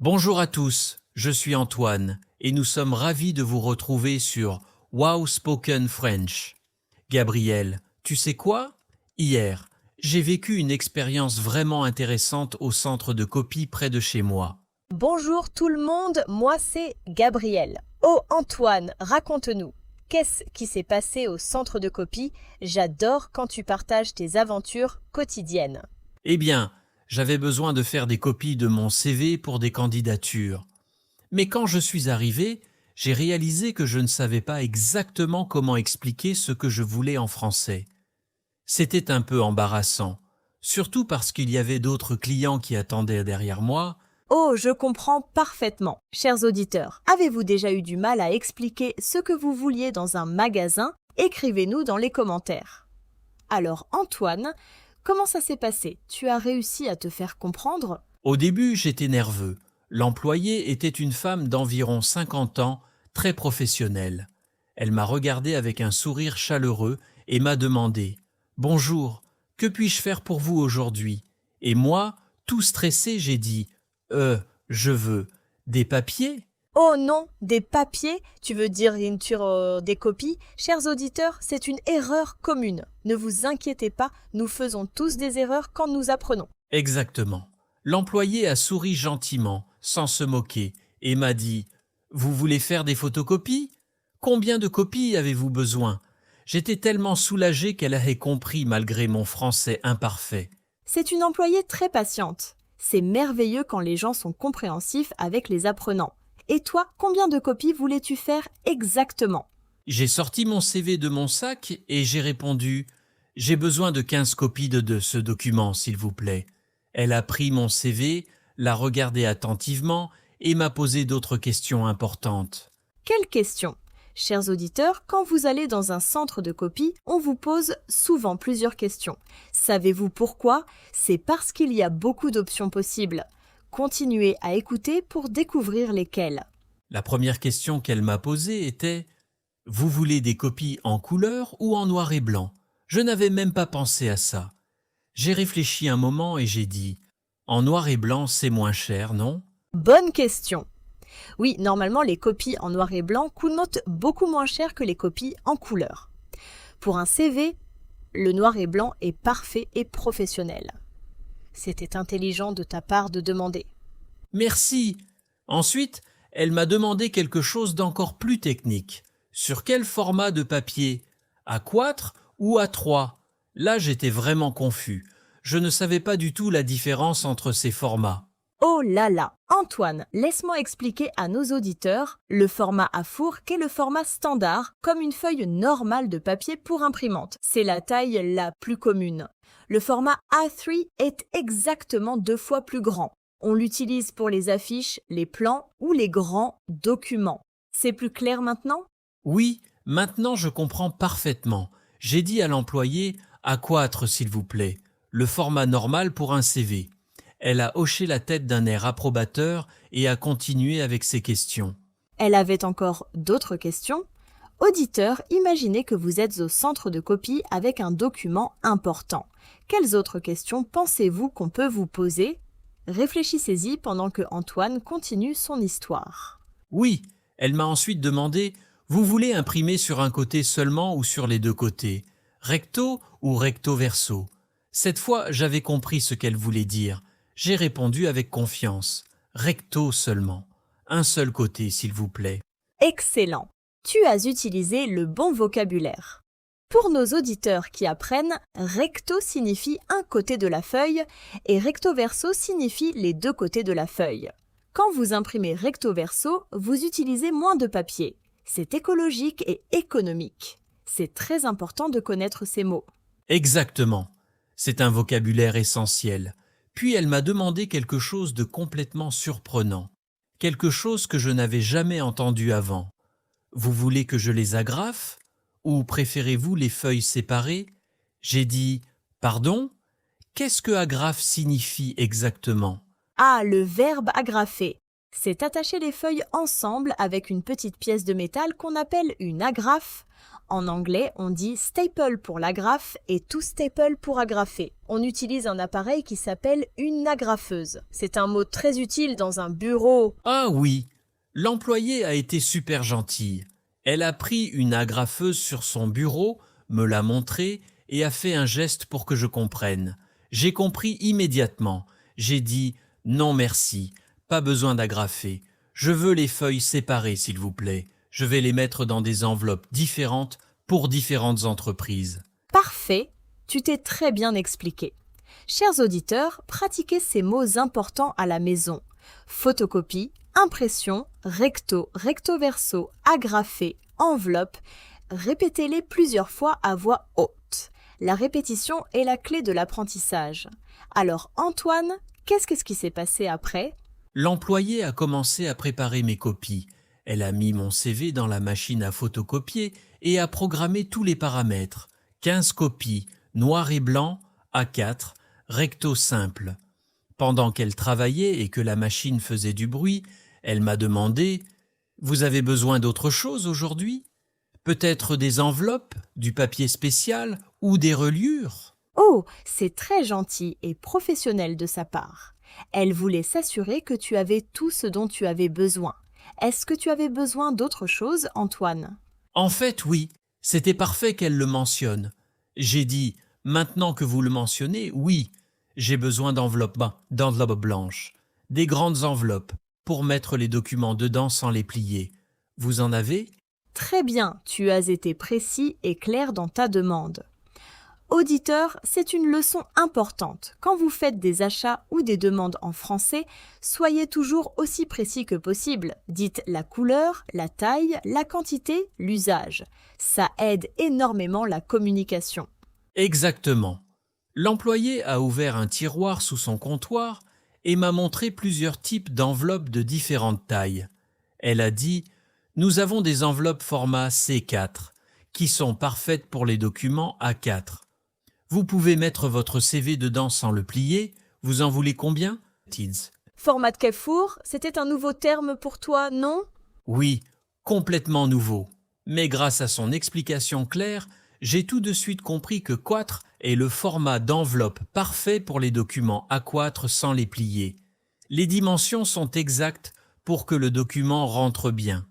Bonjour à tous, je suis Antoine et nous sommes ravis de vous retrouver sur Wow Spoken French. Gabriel, tu sais quoi? Hier, j'ai vécu une expérience vraiment intéressante au centre de copie près de chez moi. Bonjour tout le monde, moi c'est Gabriel. Oh Antoine, raconte-nous. Qu'est-ce qui s'est passé au centre de copie? J'adore quand tu partages tes aventures quotidiennes. Eh bien, j'avais besoin de faire des copies de mon CV pour des candidatures. Mais quand je suis arrivé, j'ai réalisé que je ne savais pas exactement comment expliquer ce que je voulais en français. C'était un peu embarrassant, surtout parce qu'il y avait d'autres clients qui attendaient derrière moi. Oh, je comprends parfaitement. Chers auditeurs, avez-vous déjà eu du mal à expliquer ce que vous vouliez dans un magasin? Écrivez-nous dans les commentaires. Alors Antoine, comment ça s'est passé? Tu as réussi à te faire comprendre? Au début, j'étais nerveux. L'employée était une femme d'environ 50 ans, très professionnelle. Elle m'a regardé avec un sourire chaleureux et m'a demandé « Bonjour, que puis-je faire pour vous aujourd'hui ?» Et moi, tout stressé, j'ai dit je veux des papiers ?» Oh non, des papiers? Tu veux dire des copies? Chers auditeurs, c'est une erreur commune. Ne vous inquiétez pas, nous faisons tous des erreurs quand nous apprenons. Exactement. L'employé a souri gentiment, sans se moquer, et m'a dit « Vous voulez faire des photocopies? Combien de copies avez-vous besoin ?» J'étais tellement soulagé qu'elle avait compris malgré mon français imparfait. C'est une employée très patiente. C'est merveilleux quand les gens sont compréhensifs avec les apprenants. Et toi, combien de copies voulais-tu faire exactement? J'ai sorti mon CV de mon sac et j'ai répondu « J'ai besoin de 15 copies de ce document, s'il vous plaît. » Elle a pris mon CV, l'a regardé attentivement et m'a posé d'autres questions importantes. Quelle question? Chers auditeurs, quand vous allez dans un centre de copie, on vous pose souvent plusieurs questions. Savez-vous pourquoi? C'est parce qu'il y a beaucoup d'options possibles. Continuez à écouter pour découvrir lesquelles. La première question qu'elle m'a posée était « Vous voulez des copies en couleur ou en noir et blanc ?» Je n'avais même pas pensé à ça. J'ai réfléchi un moment et j'ai dit « En noir et blanc, c'est moins cher, non ?» Bonne question. Oui, normalement, les copies en noir et blanc coûtent beaucoup moins cher que les copies en couleur. Pour un CV, le noir et blanc est parfait et professionnel. C'était intelligent de ta part de demander. Merci. Ensuite, elle m'a demandé quelque chose d'encore plus technique. Sur quel format de papier? A4 ou A3? Là, j'étais vraiment confus. Je ne savais pas du tout la différence entre ces formats. Oh là là! Antoine, laisse-moi expliquer à nos auditeurs le format à four qu'est le format standard, comme une feuille normale de papier pour imprimante. C'est la taille la plus commune. Le format A3 est exactement 2 fois plus grand. On l'utilise pour les affiches, les plans ou les grands documents. C'est plus clair maintenant? Oui, maintenant je comprends parfaitement. J'ai dit à l'employé A4 s'il vous plaît, le format normal pour un CV. Elle a hoché la tête d'un air approbateur et a continué avec ses questions. Elle avait encore d'autres questions? Auditeurs, imaginez que vous êtes au centre de copie avec un document important. Quelles autres questions pensez-vous qu'on peut vous poser? Réfléchissez-y pendant que Antoine continue son histoire. Oui, elle m'a ensuite demandé « Vous voulez imprimer sur un côté seulement ou sur les deux côtés? Recto ou recto verso ?» Cette fois, j'avais compris ce qu'elle voulait dire. J'ai répondu avec confiance « Recto seulement. Un seul côté, s'il vous plaît. » Excellent! Tu as utilisé le bon vocabulaire. Pour nos auditeurs qui apprennent, recto signifie un côté de la feuille et recto verso signifie les deux côtés de la feuille. Quand vous imprimez recto verso, vous utilisez moins de papier. C'est écologique et économique. C'est très important de connaître ces mots. Exactement. C'est un vocabulaire essentiel. Puis elle m'a demandé quelque chose de complètement surprenant. Quelque chose que je n'avais jamais entendu avant. Vous voulez que je les agrafe? Ou préférez-vous les feuilles séparées? J'ai dit « Pardon? Qu'est-ce que agrafe signifie exactement ?» Ah, le verbe agrafer. C'est attacher les feuilles ensemble avec une petite pièce de métal qu'on appelle une agrafe. En anglais, on dit staple pour l'agrafe et to staple pour agrafer. On utilise un appareil qui s'appelle une agrafeuse. C'est un mot très utile dans un bureau. Ah oui, l'employée a été super gentille. Elle a pris une agrafeuse sur son bureau, me l'a montrée et a fait un geste pour que je comprenne. J'ai compris immédiatement. J'ai dit « Non merci, pas besoin d'agrafer. Je veux les feuilles séparées s'il vous plaît. Je vais les mettre dans des enveloppes différentes pour différentes entreprises. » Parfait, tu t'es très bien expliqué. Chers auditeurs, pratiquez ces mots importants à la maison. Photocopie, impression, recto, recto verso, agrafé, enveloppe. Répétez-les plusieurs fois à voix haute. La répétition est la clé de l'apprentissage. Alors Antoine, qu'est-ce qui s'est passé après? L'employée a commencé à préparer mes copies. Elle a mis mon CV dans la machine à photocopier et a programmé tous les paramètres. 15 copies, noir et blanc, A4, recto simple. Pendant qu'elle travaillait et que la machine faisait du bruit, elle m'a demandé « Vous avez besoin d'autre chose aujourd'hui? Peut-être des enveloppes, du papier spécial ou des reliures ?» Oh, c'est très gentil et professionnel de sa part. Elle voulait s'assurer que tu avais tout ce dont tu avais besoin. Est-ce que tu avais besoin d'autre chose, Antoine? En fait, oui, c'était parfait qu'elle le mentionne. J'ai dit « Maintenant que vous le mentionnez, oui, j'ai besoin d'enveloppes blanches, des grandes enveloppes pour mettre les documents dedans sans les plier. Vous en avez ?» Très bien, tu as été précis et clair dans ta demande. Auditeur, c'est une leçon importante. Quand vous faites des achats ou des demandes en français, soyez toujours aussi précis que possible. Dites la couleur, la taille, la quantité, l'usage. Ça aide énormément la communication. Exactement. L'employé a ouvert un tiroir sous son comptoir et m'a montré plusieurs types d'enveloppes de différentes tailles. Elle a dit « Nous avons des enveloppes format C4 qui sont parfaites pour les documents A4. Vous pouvez mettre votre CV dedans sans le plier. Vous en voulez combien, Tids ?» Format de Carrefour, c'était un nouveau terme pour toi, non? Oui, complètement nouveau. Mais grâce à son explication claire, j'ai tout de suite compris que Quatre est le format d'enveloppe parfait pour les documents A4 sans les plier. Les dimensions sont exactes pour que le document rentre bien.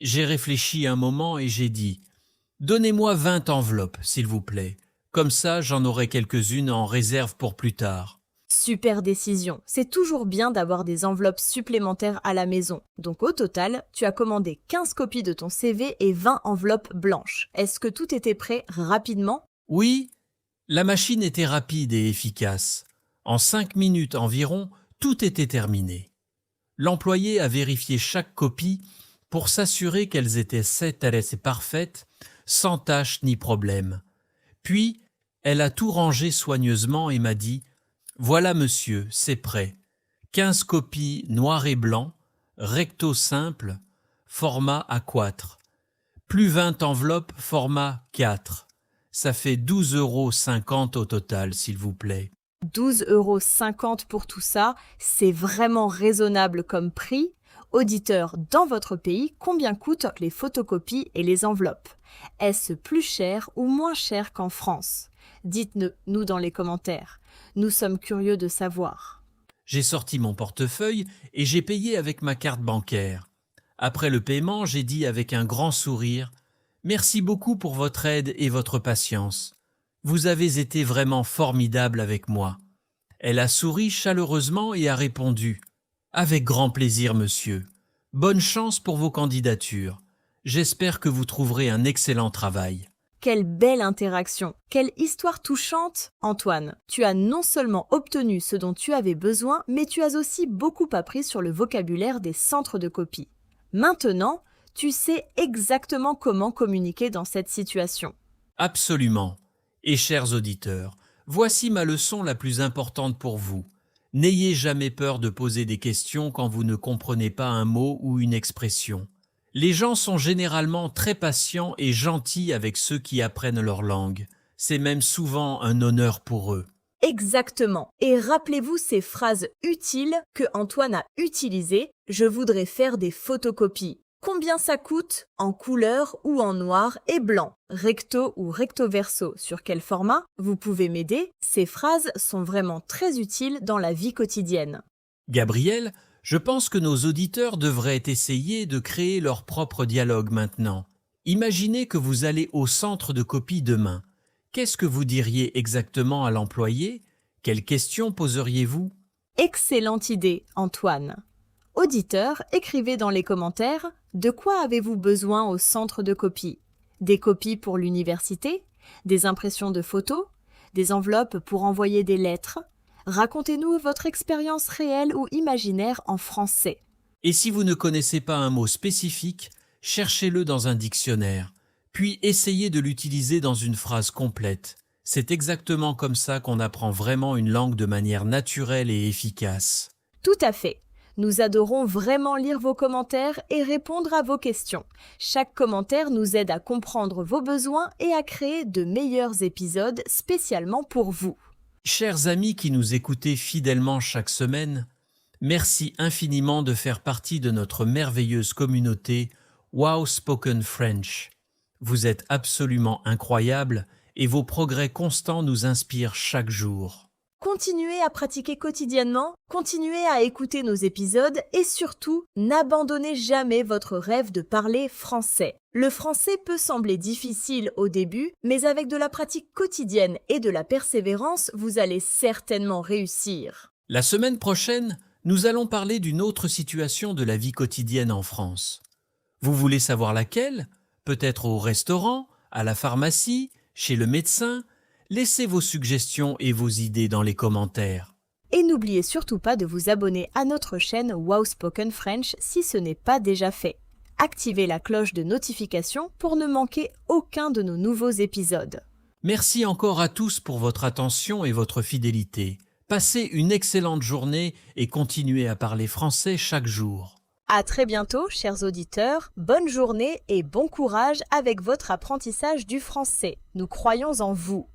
J'ai réfléchi un moment et j'ai dit « Donnez-moi 20 enveloppes, s'il vous plaît. Comme ça, j'en aurai quelques-unes en réserve pour plus tard. » Super décision. C'est toujours bien d'avoir des enveloppes supplémentaires à la maison. Donc au total, tu as commandé 15 copies de ton CV et 20 enveloppes blanches. Est-ce que tout était prêt rapidement? Oui, la machine était rapide et efficace. En 5 minutes environ, tout était terminé. L'employé a vérifié chaque copie pour s'assurer qu'elles étaient et parfaites, sans tache ni problème. Puis, elle a tout rangé soigneusement et m'a dit « Voilà monsieur, c'est prêt. 15 copies noir et blanc, recto simple, format A4. Plus 20 enveloppes format 4. Ça fait 12,50 € au total, s'il vous plaît. » 12,50 € pour tout ça, c'est vraiment raisonnable comme prix. Auditeur, dans votre pays, combien coûtent les photocopies et les enveloppes? Est-ce plus cher ou moins cher qu'en France? Dites-nous dans les commentaires. Nous sommes curieux de savoir. J'ai sorti mon portefeuille et j'ai payé avec ma carte bancaire. Après le paiement, j'ai dit avec un grand sourire « Merci beaucoup pour votre aide et votre patience. Vous avez été vraiment formidable avec moi. » Elle a souri chaleureusement et a répondu « Avec grand plaisir, monsieur. Bonne chance pour vos candidatures. J'espère que vous trouverez un excellent travail. » Quelle belle interaction! Quelle histoire touchante! Antoine, tu as non seulement obtenu ce dont tu avais besoin, mais tu as aussi beaucoup appris sur le vocabulaire des centres de copie. Maintenant, tu sais exactement comment communiquer dans cette situation. Absolument. Et chers auditeurs, voici ma leçon la plus importante pour vous. N'ayez jamais peur de poser des questions quand vous ne comprenez pas un mot ou une expression. Les gens sont généralement très patients et gentils avec ceux qui apprennent leur langue. C'est même souvent un honneur pour eux. Exactement. Et rappelez-vous ces phrases utiles que Antoine a utilisées. Je voudrais faire des photocopies. Combien ça coûte? En couleur ou en noir et blanc? Recto ou recto verso? Sur quel format? Vous pouvez m'aider? Ces phrases sont vraiment très utiles dans la vie quotidienne. Gabriel, je pense que nos auditeurs devraient essayer de créer leur propre dialogue maintenant. Imaginez que vous allez au centre de copie demain. Qu'est-ce que vous diriez exactement à l'employé? Quelles questions poseriez-vous? Excellente idée, Antoine. Auditeurs, écrivez dans les commentaires de quoi avez-vous besoin au centre de copie? Des copies pour l'université? Des impressions de photos? Des enveloppes pour envoyer des lettres? Racontez-nous votre expérience réelle ou imaginaire en français. Et si vous ne connaissez pas un mot spécifique, cherchez-le dans un dictionnaire, puis essayez de l'utiliser dans une phrase complète. C'est exactement comme ça qu'on apprend vraiment une langue de manière naturelle et efficace. Tout à fait. Nous adorons vraiment lire vos commentaires et répondre à vos questions. Chaque commentaire nous aide à comprendre vos besoins et à créer de meilleurs épisodes spécialement pour vous. Chers amis qui nous écoutez fidèlement chaque semaine, merci infiniment de faire partie de notre merveilleuse communauté Wow Spoken French. Vous êtes absolument incroyables et vos progrès constants nous inspirent chaque jour. Continuez à pratiquer quotidiennement, continuez à écouter nos épisodes et surtout, n'abandonnez jamais votre rêve de parler français. Le français peut sembler difficile au début, mais avec de la pratique quotidienne et de la persévérance, vous allez certainement réussir. La semaine prochaine, nous allons parler d'une autre situation de la vie quotidienne en France. Vous voulez savoir laquelle? Peut-être au restaurant, à la pharmacie, chez le médecin? Laissez vos suggestions et vos idées dans les commentaires. Et n'oubliez surtout pas de vous abonner à notre chaîne Wow Spoken French si ce n'est pas déjà fait. Activez la cloche de notification pour ne manquer aucun de nos nouveaux épisodes. Merci encore à tous pour votre attention et votre fidélité. Passez une excellente journée et continuez à parler français chaque jour. À très bientôt, chers auditeurs. Bonne journée et bon courage avec votre apprentissage du français. Nous croyons en vous.